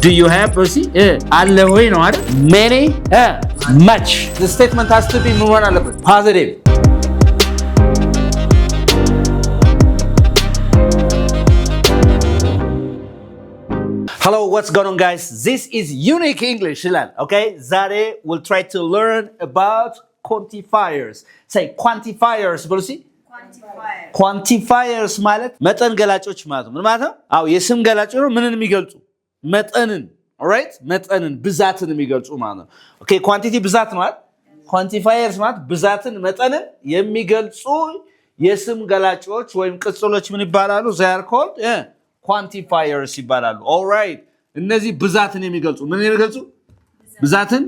do you have በሲ አለ ሆይ ነው አይደል many much the statement has to be ምን አለበት positive Hello, what's going on guys? This is Unique English, okay? Today we'll try to learn about quantifiers. Say quantifiers, ብሉ እስኪ quantifiers ማለት መጠን ገላጮች ማለት ነው። ምን ማለት ነው? አዎ የስም ገላጭ ነው። ምንን የሚገልጹ መጠንን alright መጠንን ብዛትን የሚገልጹ ማለት ነው ኦኬ ኳንቲቲ ብዛት ማለት ኳንቲፋየርስ ማለት ብዛትን መጠንን የሚገልጹ የስም ገላጮች ወይም ቅጽሎች ምን ይባላሉ they are called quantifiers ይባላሉ alright እነዚህ ብዛትን የሚገልጹ ምን የሚገልጹ ብዛትን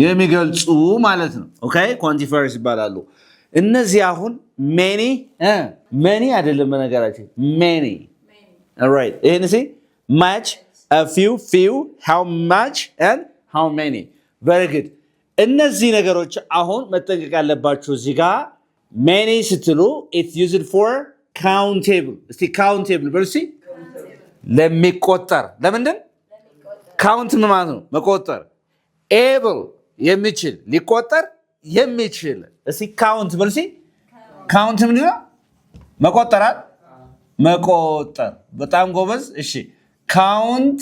የሚገልጹ ማለት ነው ኦኬ quantifiers ይባላሉ እነዚህ አሁን many አይደለም በነገራችን many alright ይሄንሲ much a few how much and how many very good እነዚህ ነገሮች አሁን መጠንቀቅ ያለባችሁ እዚህ ጋር many ስትሉ it's used for countable እስቲ countable በርሲ ለሚቆጠር ለምንድን count ማለት ነው መቆጠር able የሚችል ሊቆጠር የሚችል እስቲ count በርሲ count ምንድን ነው መቆጠር በጣም ጎበዝ እሺ count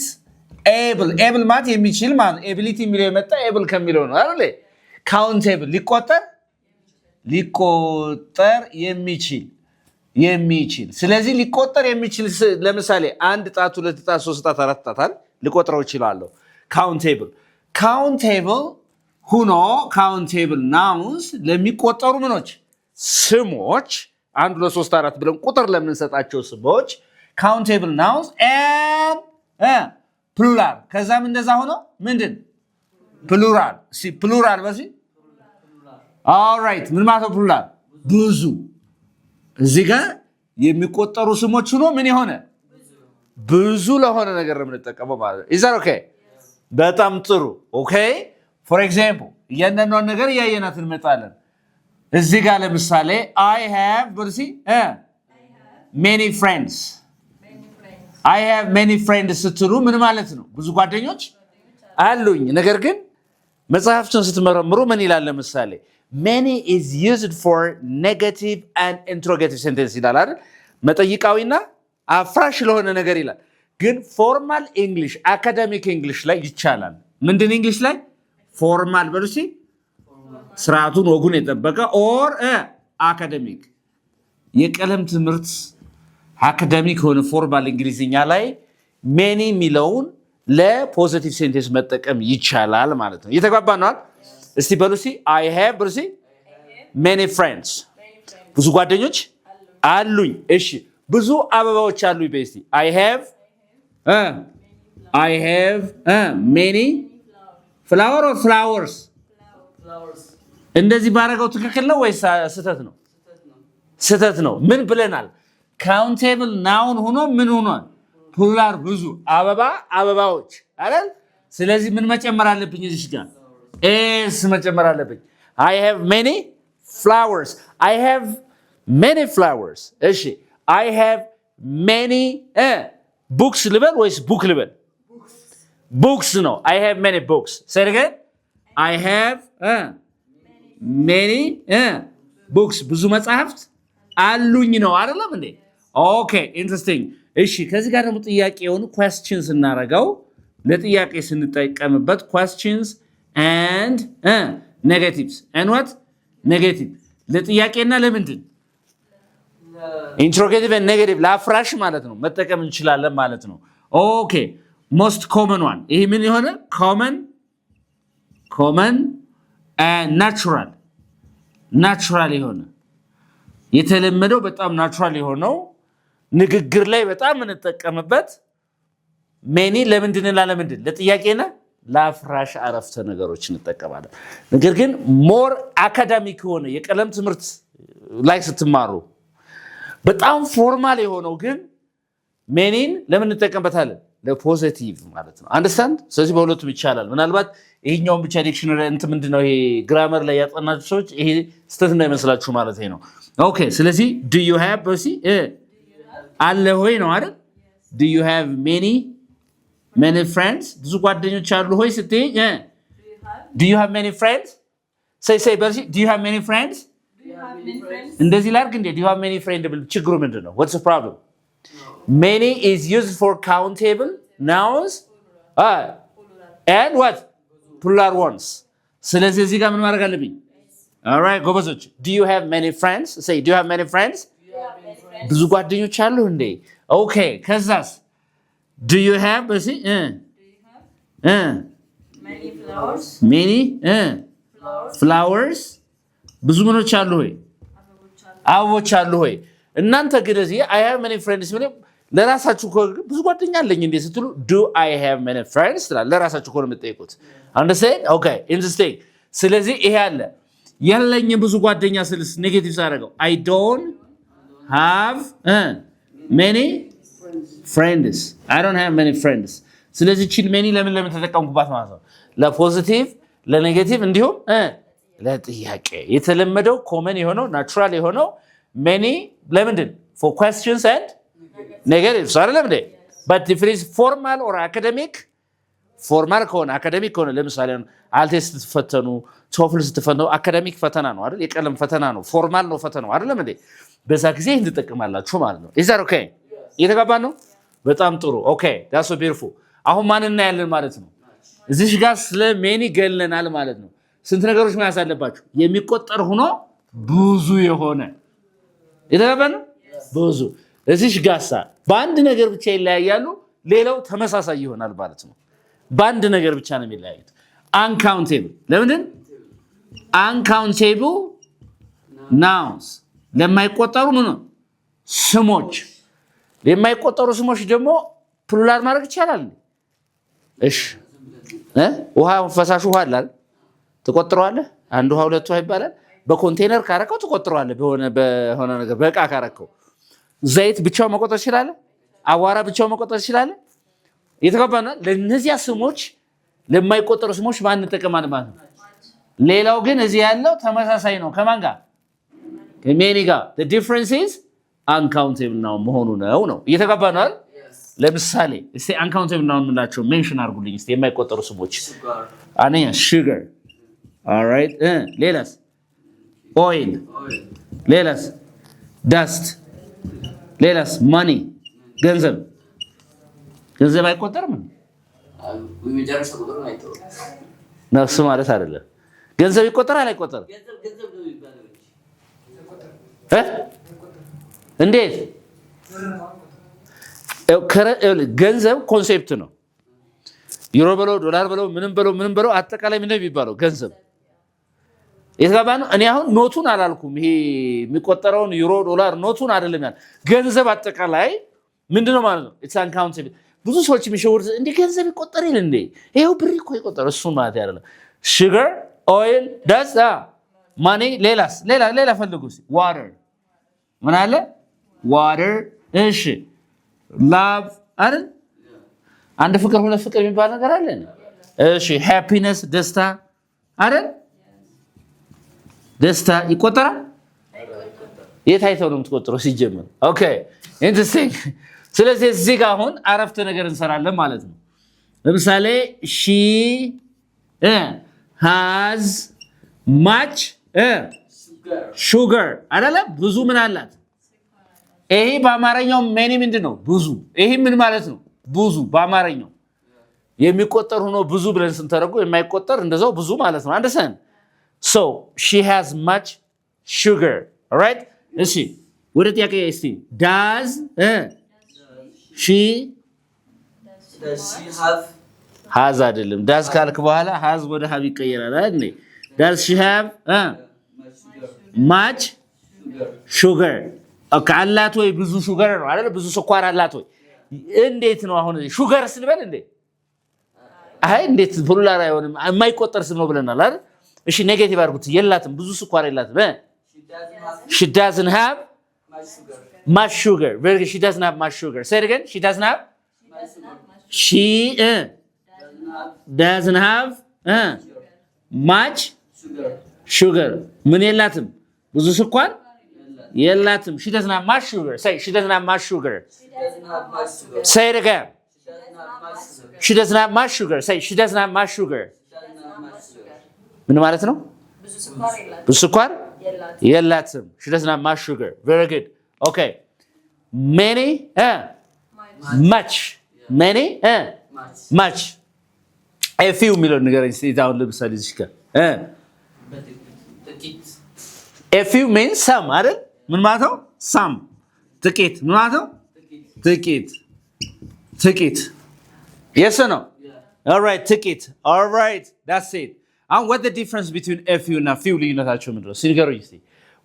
able ማለት የሚችል ማለት ability የሚለው የመጣ able ከሚለው ነው አይደል countable ሊቆጠር የሚችል ስለዚህ ሊቆጠር የሚችል ለምሳሌ አንድ ጣት ሁለት ጣት ሶስት ጣት አራት ጣት አይደል ሊቆጥረው ይችላል countable ሆኖ countable nouns ለሚቆጠሩ ምኖች ስሞች 1 2 3 4 ብለን ቁጥር ለምንሰጣቸው ስሞች countable nouns and plural ከዛም እንደዛ ሆኖ ምንድን plural በሲ all right ምን ማለት ነው plural ብዙ እዚህ ጋር የሚቆጠሩ ስሞች ሆኖ ምን ይሆነ ብዙ ለሆነ ነገር የምንጠቀመው ማለት ነው is that okay በጣም ጥሩ okay for example እያንዳንዷን ነገር እያየናት እንመጣለን እዚህ ጋር ለምሳሌ I have በሲ many friends I have many friends ስትሉ ምን ማለት ነው ብዙ ጓደኞች አሉኝ ነገር ግን መጽሐፍቱን ስትመረምሩ ምን ይላል ለምሳሌ many is used for negative and interrogative sentence ይላል አይደል መጠይቃዊና አፍራሽ ለሆነ ነገር ይላል ግን ፎርማል እንግሊሽ አካዳሚክ እንግሊሽ ላይ ይቻላል ምንድን እንግሊሽ ላይ ፎርማል በሉሲ ስርዓቱን ወጉን የጠበቀ or አካዳሚክ የቀለም ትምህርት አካዳሚክ ሆነ ፎርማል እንግሊዝኛ ላይ many ሚለውን ለፖዚቲቭ ሴንቴንስ መጠቀም ይቻላል ማለት ነው እየተግባባን ነው እስቲ በሉሲ I have በሉሲ many friends ብዙ ጓደኞች አሉኝ እሺ ብዙ አበባዎች አሉኝ በስቲ I have many flowers እንደዚህ ባረጋው ትክክል ነው ወይስ ስህተት ነው ምን ብለናል countable noun ሆኖ ምን ሆኗል plural ብዙ አበባዎች አይደል ስለዚህ ምን መጨመር አለብኝ እዚህ ጋር s መጨመር አለብኝ I have many flowers እሺ I have many books ልበል ወይስ book ልበል books ነው I have many books say it again I have many books ብዙ መጽሐፍት አሉኝ ነው አይደለም እንዴ ኦኬ ኢንትረስቲንግ እሺ ከዚህ ጋር ደግሞ ጥያቄውን questions እናረጋው ለጥያቄ ስንጠቀምበት questions and negatives and what negative ለጥያቄና ለምንድን interrogative and negative ለአፍራሽ ማለት ነው መጠቀም እንችላለን ማለት ነው ኦኬ most common one ይሄ ምን ይሆነ common and natural ይሆነ የተለመደው በጣም ናቹራል የሆነው ንግግር ላይ በጣም እንጠቀምበት many ለምንድን ለጥያቄና ለአፍራሽ አረፍተ ነገሮች እንጠቀማለን ነገር ግን ሞር አካዳሚክ ሆነ የቀለም ትምህርት ላይ ስትማሩ በጣም ፎርማል የሆነው ግን many ለምን እንጠቀምበታለን ለፖዚቲቭ ማለት ነው አንደርስታንድ ስለዚህ በሁለቱም ይቻላል ምናልባት ይሄኛውን ብቻ ዲክሽነሪ ምንድነው ይሄ ግራመር ላይ ያጠናችሁ ሰዎች ይሄ ስህተት እንዳይመስላችሁ ማለት ነው ኦኬ ስለዚህ do you have በሲ አለ ሆይ ነው አይደል do you have many many friends ብዙ ጓደኞች አሉ ሆይ ስትይ do you have many friends say በርሺ do you have many friends እንደዚህ ላርግ እንዴ do you have many friends ብል ችግሩ ምንድነው what's the problem many is used for countable nouns and what plural ones ስለዚህ እዚህ ጋር ምን ማድረግ አለብኝ all right ጎበዞች do you have many friends say do you have many friends ብዙ ጓደኞች አሉ እንዴ okay ከዛስ do you have many flowers many flowers ብዙ ምኖች አሉ ሆይ አበቦች አሉ ሆይ እናንተ ግን እዚህ I have many friends ምን ለራሳችሁ ብዙ ጓደኛ አለኝ እንዴ ስትሉ do I have many friends ለራሳችሁ ኮን የምትጠይቁት understand okay interesting ስለዚህ ይሄ አለ ያለኝ ብዙ ጓደኛ ስልስ ኔጌቲቭ ሳደርገው I don't have many friends I don't have many friends ስለዚህ ቺል many ለምን ተጠቀምኩባት ማለት ነው ለፖዚቲቭ ለኔጌቲቭ እንዲሁም ለጥያቄ የተለመደው ኮመን የሆነው ናቹራል የሆነው many ለምንድን for questions and negatives አይደለም እንዴ but if it is formal or academic formal ከሆነ academic ከሆነ ለምሳሌ አልቴስት ስትፈተኑ ቶፍል ስትፈተኑ academic ፈተና ነው አይደል የቀለም ፈተና ነው formal ነው ፈተናው አይደለም እንዴ በዛ ጊዜ እንድትጠቀማላችሁ ማለት ነው is that okay እየተጋባን ነው በጣም ጥሩ okay that's so beautiful አሁን ማን እናያለን ማለት ነው እዚህ ጋር ስለ many ገለናል ማለት ነው ስንት ነገሮች ማያስ አለባችሁ የሚቆጠር ሆኖ ብዙ የሆነ እየተጋባን ነው ብዙ እዚህ ጋርሳ በአንድ ነገር ብቻ ይለያያሉ ሌላው ተመሳሳይ ይሆናል ማለት ነው በአንድ ነገር ብቻ ነው የሚለያዩት uncountable ለምንድን uncountable nouns ለማይቆጠሩ ምን ስሞች ለማይቆጠሩ ስሞች ደግሞ ፕሉራል ማድረግ ይቻላል እሺ ውሃ ፈሳሽ ውሃ አይደል ተቆጥሯል አንድ ውሃ ሁለት ውሃ ይባላል በኮንቴነር ካረከው ተቆጥሯል በሆነ ነገር በቃ ካረከው ዘይት ብቻው መቆጠር ይችላል አዋራ ብቻው መቆጠር ይችላል የተገባና ለነዚያ ስሞች ለማይቆጠሩ ስሞች ማን ተጠቀማል ማለት ነው ሌላው ግን እዚህ ያለው ተመሳሳይ ነው ከማን ጋር ከሜኒ ጋር the difference is uncountable now መሆኑ ነው እየተገባና ለምሳሌ እስቲ uncountable now ምንላቸው ሜንሽን አድርጉልኝ እስቲ የማይቆጠሩ ስሞች አንኛ sugar all right ሌላስ oil ሌላስ dust ሌላስ money ገንዘብ አይቆጠርም ወይመጨረሻ ቁጥር ነው አይተው ነፍስ ማለት አይደለም ገንዘብ ይቆጠራል አይቆጠርም ገንዘብ ነው ይባላል እንዴት ገንዘብ ኮንሴፕት ነው ዩሮ በለው ዶላር በለው ምንም በለው አጠቃላይ ምን ነው የሚባለው ገንዘብ የተጋባን እኔ አሁን ኖቱን አላልኩም ይሄ የሚቆጠረውን ዩሮ ዶላር ኖቱን አይደለም ያን ገንዘብ አጠቃላይ ምንድነው ማለት ነው it's uncountable ብዙ ሰዎች የሚሸውሩት እንዴ ገንዘብ ይቆጠር ይል እንዴ ይሄው ብር እኮ ይቆጠር እሱ ማለት አይደለም sugar oil dust money ሌላ ፈልጉስ water ምን አለ water እሺ love አይደል አንድ ፍቅር ሁለት ፍቅር የሚባል ነገር አለ እሺ happiness ደስታ አይደል ደስታ ይቆጠራል የታይተው ነው የምትቆጥረው ሲጀምር ኦኬ ኢንተረስቲንግ ስለዚህ እዚህ ጋር አሁን አረፍተ ነገር እንሰራለን ማለት ነው ለምሳሌ she has much sugar አይደለ ብዙ ምን አላት ይሄ በአማርኛው many ምንድነው ብዙ ይሄ ምን ማለት ነው ብዙ በአማርኛው የሚቆጠር ሆኖ ብዙ ብለን ስንተረጉ የማይቆጠር እንደዛው ብዙ ማለት ነው አንደሰን so she has much sugar all right let's see ወደ ጥያቄ እስቲ does she have has አይደለም does ካልክ በኋላ has ወደ have ይቀየራል አይደል does she have much sugar አላት ወይ ብዙ ሹገር ነው አይደል ብዙ ስኳር አላት ወይ እንዴት ነው አሁን ሹገር ስንበል እንዴ አይ እንዴት ፕሉራል አይሆንም የማይቆጠር ስም ነው ብለናል አይደል እሺ ኔጌቲቭ አድርጉት የላትም ብዙ ስኳር የላትም she doesn't have much sugar very good she doesn't have much sugar say it again she doesn't have she doesn't have much sugar ምን የላትም ብዙ ስኳር የላትም she doesn't have much sugar say she doesn't have much sugar say it again She doesn't have much sugar. Say she doesn't have much sugar. ምን ማለት ነው? ብዙ ስኳር የላትም. She doesn't have much sugar. Very good. Okay. Many much. Many much. A few million ንገረኝ እስቲ አሁን ለምሳሌ እዚህ ጋር A few means some አይደል? ምን ማለት ነው? Some. ጥቂት ምን ማለት ነው? ጥቂት. Yes or no? Yeah. All right, ጥቂት. All right, that's it. And what's the difference between a few and a few ልዩነታቸው ምንድን ነው? ሲንገሩኝ እስቲ.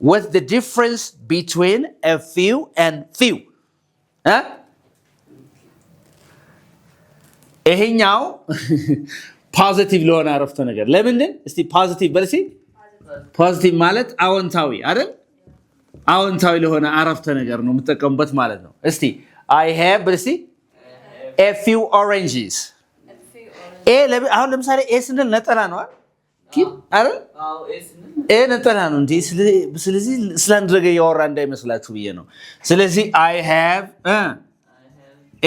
What's the difference between a few and few? ይሄኛው ፖዚቲቭ ለሆነ አረፍተ ነገር ለምንድን እስቲ ፖዚቲቭ በልሲ ፖዚቲቭ ማለት አዎንታዊ አይደል? አዎንታዊ ለሆነ አረፍተ ነገር ነው የምጠቀምበት ማለት ነው። እስቲ I have በልሲ a few oranges. አሁን ለምሳሌ ኤ ስንል ነጠላ ነው አይደል? ኤ ነጠላ ነው እንዴ? ስለዚህ ስላንድ ነገር ያወራ እንዳይመስላችሁ ብዬ ነው። ስለዚህ I have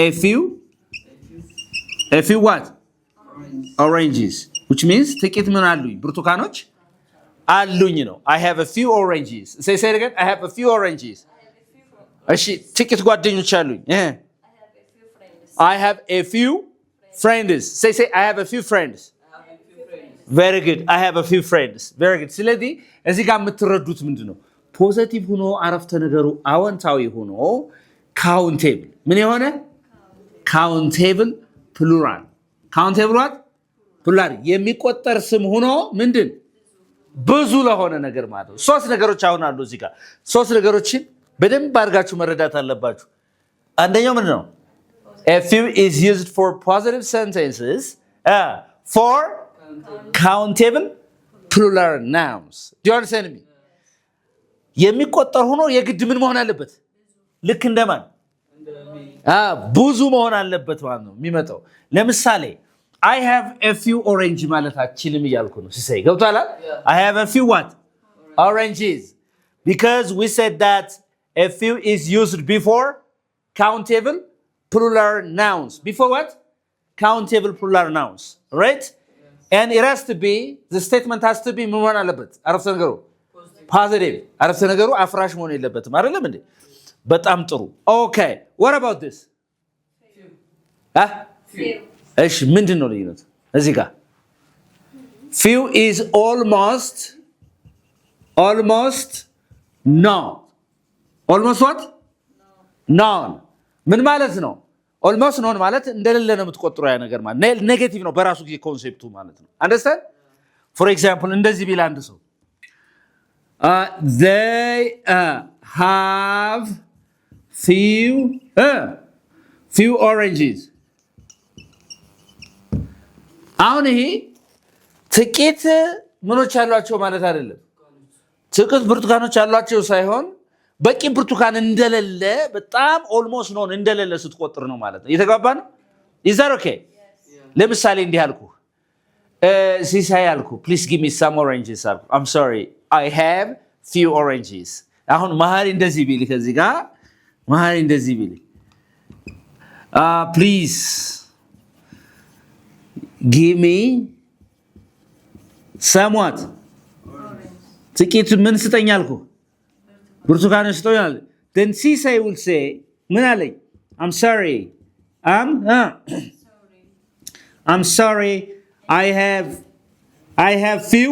a few what? Oranges. Which means ጥቂት ምን አሉኝ? ብርቱካኖች አሉኝ ነው። I have a few oranges. Say it again. I have a few oranges. እሺ ጥቂት ጓደኞች አሉኝ. I have a few friends. Say I have a few friends. Very good. I have a few friends. Very good. ስለዚህ እዚህ ጋር የምትረዱት ምንድነው? ፖዚቲቭ ሆኖ አረፍተ ነገሩ አዎንታዊ ሆኖ ካውንቴብል ምን የሆነ ካውንቴብል ፕሉራል ካውንቴብል what? ፕሉራል የሚቆጠር ስም ሆኖ ምንድን ብዙ ለሆነ ነገር ማለት ነው። ሶስት ነገሮች አሁን አሉ እዚህ ጋር። ሶስት ነገሮችን በደንብ አድርጋችሁ መረዳት አለባችሁ። አንደኛው ምንድን ነው? A few is used for positive sentences for countable plural nouns. Do you understand me? የሚቆጠር ሆኖ የግድ ምን መሆን አለበት? ልክ እንደማን ብዙ መሆን አለበት ማለት ነው የሚመጣው። ለምሳሌ I have a few orange ማለት አችልም እያልኩ ነው ሲሳይ ገብቷል? I have a few what? Oranges. Because we said that a few is used before countable plural nouns. Before what? Countable plural nouns. Right? And it has to be, the statement has to be ምን መሆን አለበት? አረፍተ ነገሩ positive. አረፍተ ነገሩ አፍራሽ መሆን የለበትም አይደለም እንዴ? በጣም ጥሩ። Okay. What about this? Few. እሺ ምንድን ነው ልዩነቱ? እዚህ ጋር few is almost none. Almost what? None. ምን ማለት ነው? almost none ማለት እንደሌለ ነው የምትቆጥረው ያ ነገር ማለት ኔጌቲቭ ነው በራሱ ጊዜ ኮንሴፕቱ ማለት ነው። Understand? For example እንደዚህ ቢል አንድ ሰው they have few oranges. አሁን ይሄ ጥቂት ምኖች ያሏቸው ማለት አይደለም። ጥቂት ብርቱካኖች ያሏቸው ሳይሆን በቂ ብርቱካን እንደሌለ በጣም ኦልሞስት ነው እንደሌለ ስትቆጥር ነው ማለት ነው። እየተግባባ ነው? Is that okay? ለምሳሌ እንዲህ አልኩ ሲሳይ አልኩ please give me some oranges አልኩ I'm sorry I have few oranges. አሁን መሀል እንደዚህ ቢል ከዚህ ጋር መሀል እንደዚህ ቢል please give me somewhat ጥቂት ምን ስጠኝ አልኩ ብርቱካን ስጠኝ አለ then ሲሳይ will say ምን አለኝ I'm sorry I have few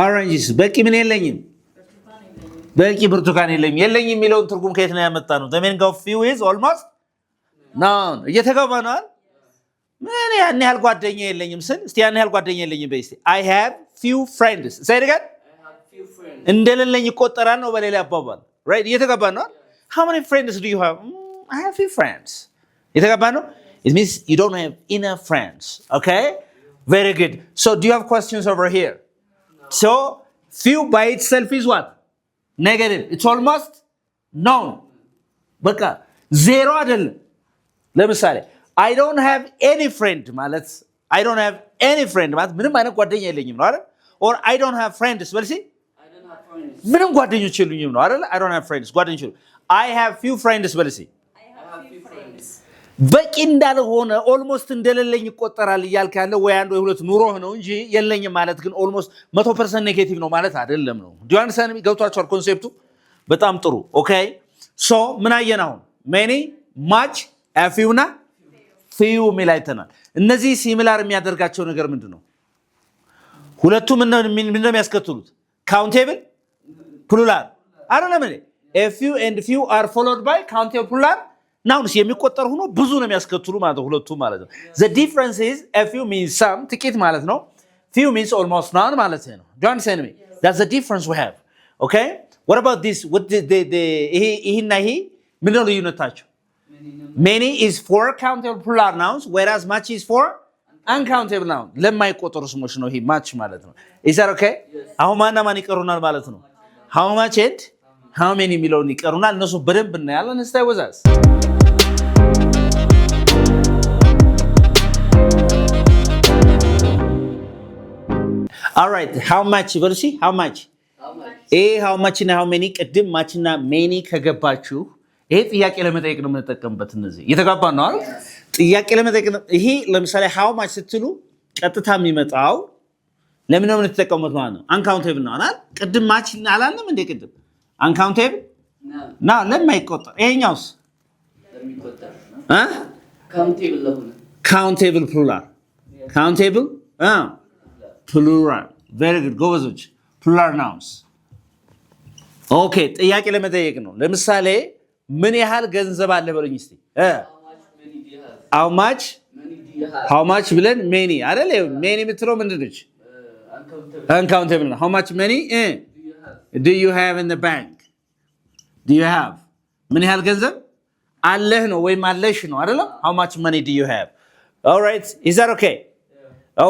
oranges በቂ ምን የለኝም በቂ ብርቱካን የለኝም የሚለውን ትርጉም ከየት ነው ያመጣ ነው? the meaning of few is almost none. እየተገባ ነው? ምን ያን ያህል ጓደኛ የለኝም ስል እስቲ ያን ያህል ጓደኛ የለኝም በይ እስቲ I have few friends. say it again. I have few friends. እንደሌለኝ ይቆጠራል ነው በሌላ አባባል right? እየተገባ ነው? how many friends do you have? I have few friends. እየተገባ ነው? it means you don't have enough friends. Okay? Very good. So do you have questions over here? No. So few by itself is what? Negative. It's almost none. በቃ ዜሮ አይደለም። ለምሳሌ I don't have any friend ማለት I don't have any friend ማለት ምንም አይነት ጓደኛ የለኝም ነው አይደል? or I don't have friends በልሲ I don't have friends ምንም ጓደኞች የሉኝም ነው አይደል? I don't have friends ጓደኞች I have few friends በልሲ I have few friends በቂ እንዳልሆነ ኦልሞስት እንደሌለኝ ይቆጠራል እያልክ ያለ ወይ አንድ ወይ ሁለት ኑሮህ ነው እንጂ የለኝም ማለት ግን ኦልሞስት 100% ኔጌቲቭ ነው ማለት አይደለም ነው። ዲዋንሰን ገብቷችኋል ኮንሴፕቱ? በጣም ጥሩ ኦኬ። ሶ ምን አየን አሁን? ሜኒ ማች ፊው እና ፊው የሚል አይተናል። እነዚህ ሲሚላር የሚያደርጋቸው ነገር ምንድን ነው? ሁለቱም ምን ነው የሚያስከትሉት? ካውንቴብል ፕሉራል አይደለም እንዴ? ፊው ኤንድ ፊው አር ፎሎድ ባይ ካውንቴብል ፕሉራል ናውንስ የሚቆጠር ሆኖ ብዙ ነው የሚያስከትሉ ማለት ነው ሁለቱም ማለት ነው። the difference is a few means some ጥቂት ማለት ነው። few means almost none ማለት ነው። do you understand me? That's the difference we have. Okay? What about this? What ይሄና ይሄ ምንድነው ልዩነታቸው? many is for countable plural nouns whereas much is for uncountable nouns. ለማይቆጠሩ ስሞች ነው ይሄ much ማለት ነው። is that okay? አሁን ማን ይቀሩናል ማለት ነው? how much and how many የሚለውን ይቀሩናል። እነሱ በደንብ እናያለን። stay with us. All right, how much? በሉ እስኪ how much? how much እና how many ቅድም much እና many ከገባችሁ ይሄ ጥያቄ ለመጠየቅ ነው የምንጠቀምበት። እነዚህ እየተጋባን ነው አይደል? ጥያቄ ለመጠየቅ ነው። ይሄ ለምሳሌ how much ስትሉ ቀጥታ የሚመጣው ለምን ነው የምንጠቀምበት ማለት ነው? uncountable ነው አይደል? ቅድም much አላልንም እንደ ቅድም uncountable ነው ለማይቆጠር። ይሄኛውስ ለሚቆጠር countable plural countable plural very good ጎበዞች plural nouns ኦኬ። ጥያቄ ለመጠየቅ ነው። ለምሳሌ ምን ያህል ገንዘብ አለ በሉኝ እስቲ። how much ብለን many አይደል? many የምትለው ምንድን ነች? uncountable ነው። how much money do you have in the bank? do you have ምን ያህል ገንዘብ አለህ ነው ወይም አለሽ ነው አይደለም? how much money do you have? all right, is that okay?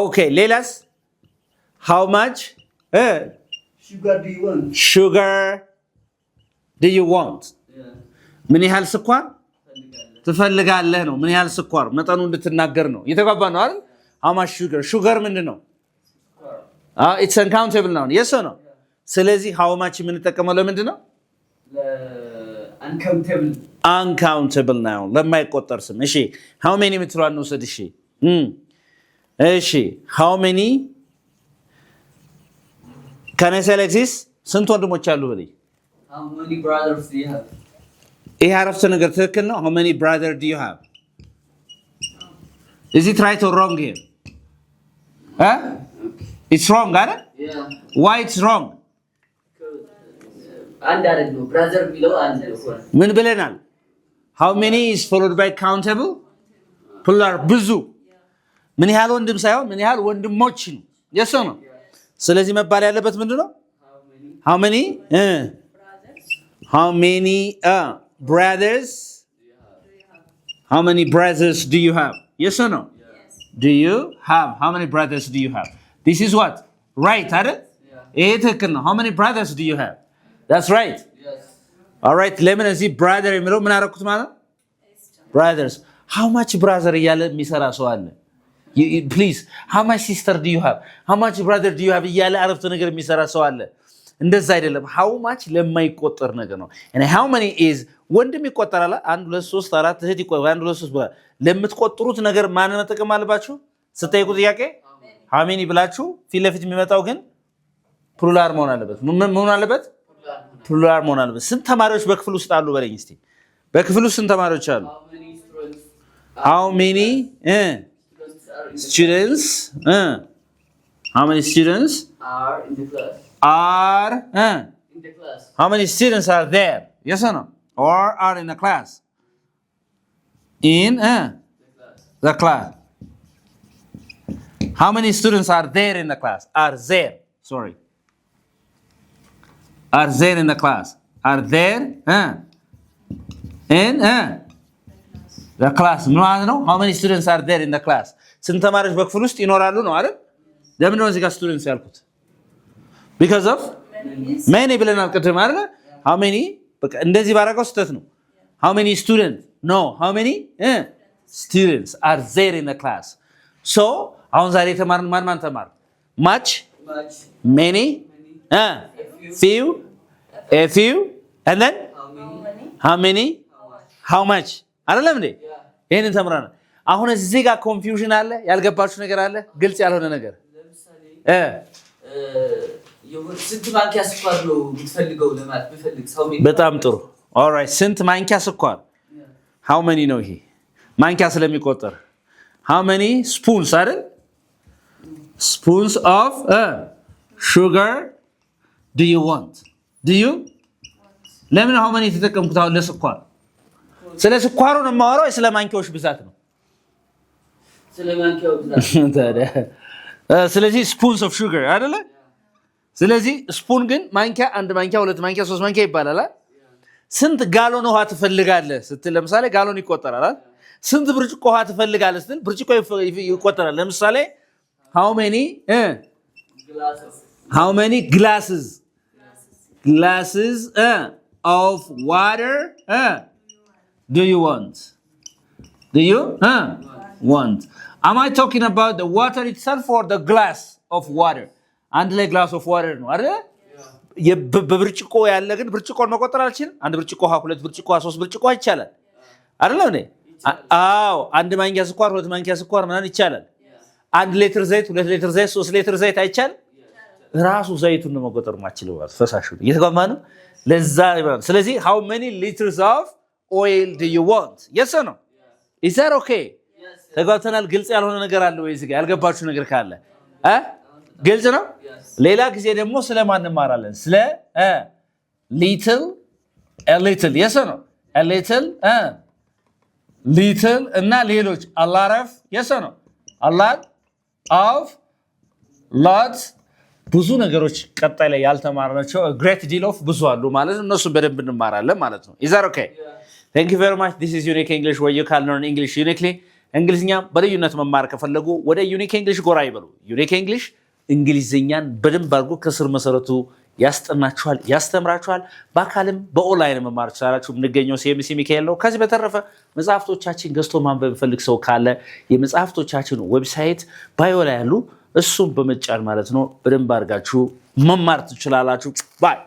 okay, ሌላስ how much sugar do you want? sugar do you want? ምን ያህል ስኳር ትፈልጋለህ ነው። ምን ያህል ስኳር መጠኑ እንድትናገር ነው። እየተግባባ ነው አይደል? how much sugar sugar ምንድን ነው? it's uncountable ነው። yes or no? ስለዚህ how much የምንጠቀመው ለምንድን ነው? uncountable ነው ለማይቆጠር ስም። እሺ how many የምትለዋን እንውሰድ። እሺ how many can I say like this? ስንት ወንድሞች አሉ በለኝ። how many brothers do you have? ይሄ አረፍተ ነገር ትክክል ነው። how many brothers do you have? is it right or wrong here? it's wrong አይደል? yeah. why it's wrong? አንድ አይደል ነው brother ቢለው አንድ ነው። ምን ብለናል? how many is followed by countable plural ብዙ። ምን ያህል ወንድም ሳይሆን ምን ያህል ወንድሞች ነው። yes or no? ስለዚህ መባል ያለበት ምንድነው? how many how many brothers how many brothers do you have? yes or no? Yes. do you have how many brothers do you have? this is what right አይደል? ይሄ ትክክል ነው። how many brothers do you have? that's right. yes. all right, ለምን እዚህ brother የሚለው ምን አደረኩት ማለት? brothers how much brother እያለ የሚሰራ ሰው አለ? please how much sister do you have? how much brother do you have እያለ አረፍተ ነገር የሚሰራ ሰው አለ? እንደዛ አይደለም። how much ለማይቆጠር ነገር ነው። and how many is ወንድም ይቆጠራል። 1 2 3 4 እህት ይቆጠራል። 1 2 3 ለምትቆጥሩት ነገር ማን መጠቀም አለባችሁ? ስጠይቁ ጥያቄ how many ብላችሁ ፊት ለፊት የሚመጣው ግን ፕሉራል መሆን አለበት። ምን መሆን አለበት? ፕሉራል መሆን አለበት። ስንት ተማሪዎች በክፍል ውስጥ አሉ በለኝ እስቲ። በክፍል ውስጥ ስንት ተማሪዎች አሉ? how many students how many students are in the class? are in the class. how many students are there? yes or no? or are in the class? in the class. how many students are there in the class? are there sorry are there in the class? are there in the class ምን ማለት ነው? how many students are there in the class? ስንት ተማሪዎች በክፍል ውስጥ ይኖራሉ ነው አይደል? ለምን ነው እዚህ ጋር students ያልኩት? because of many ብለናል ቅድም አይደል? how many በቃ እንደዚህ ባረጋው ስህተት ነው። how many students no how many students are there in the class? so አሁን ዛሬ ተማርን ማን ተማር? much many few a few and then how many how much አይደለም እንዴ? ይሄንን ተምረናል። አሁን እዚህ ጋር ኮንፊውዥን አለ፣ ያልገባችሁ ነገር አለ፣ ግልጽ ያልሆነ ነገር ስንት ማንኪያ ስኳር ነው የምትፈልገው ለማለት ብፈልግ ሰው በጣም ጥሩ ኦልራይት ስንት ማንኪያ ስኳር how many ነው ይሄ ማንኪያ ስለሚቆጠር how many spoons አይደል spoons of sugar do you want ለምን how many ተጠቀምኩት አሁን ለስኳር ስለ ስኳሩ ነው የማወራው ስለ ማንኪያዎች ብዛት ነው ስለ ማንኪያው ብዛት ስለዚህ spoons of sugar አይደለ ስለዚህ ስፑን ግን ማንኪያ አንድ ማንኪያ ሁለት ማንኪያ ሶስት ማንኪያ ይባላል ስንት ጋሎን ውሃ ትፈልጋለህ ስትል ለምሳሌ ጋሎን ይቆጠራል ስንት ብርጭቆ ውሃ ትፈልጋለህ ስትል ብርጭቆ ይቆጠራል ለምሳሌ how many glasses of water do you want am I talking about the water itself or the glass of water አንድ ላይ glass of water ነው አይደል በብርጭቆ ያለ ግን ብርጭቆን መቆጠር አልችልም አንድ ብርጭቆ ውሃ ሁለት ብርጭቆ ውሃ ሶስት ብርጭቆ ይቻላል አይደል ነው አዎ አንድ ማንኪያ ስኳር ሁለት ማንኪያ ስኳር ምናምን ይቻላል አንድ ሊትር ዘይት ሁለት ሊትር ዘይት ሶስት ሊትር ዘይት አይቻል ራሱ ዘይቱን ነው መቆጠር ማችለው ፈሳሹ እየተጓማ ነው ለዛ ስለዚህ how many liters of oil do you want yes or no is that okay ተጓተናል ግልጽ ያልሆነ ነገር አለ ወይ እዚህ ጋር ያልገባችሁ ነገር ካለ ግልጽ ነው ሌላ ጊዜ ደግሞ ስለማን እንማራለን ስለ little yes or no a little እና ሌሎች a lot of yes or no a lot of lots ብዙ ነገሮች ቀጣይ ላይ ያልተማርናቸው a great deal of ብዙ አሉ ማለት ነው እነሱ በደንብ እንማራለን ማለት ነው is that okay thank you very much this is unique english where you can learn english uniquely እንግሊዝኛ በልዩነት መማር ከፈለጉ ወደ unique english ጎራ ይበሉ unique english እንግሊዝኛን በደንብ አድርጎ ከስር መሰረቱ ያስጠናችኋል ያስተምራችኋል በአካልም በኦንላይን መማር ትችላላችሁ እንገኘው ሲኤምሲ ሚካኤል ነው ከዚህ በተረፈ መጽሐፍቶቻችን ገዝቶ ማንበብ ፈልግ ሰው ካለ የመጽሐፍቶቻችን ዌብሳይት ባዮ ላይ ያሉ እሱም በመጫን ማለት ነው በደንብ አድርጋችሁ መማር ትችላላችሁ ባይ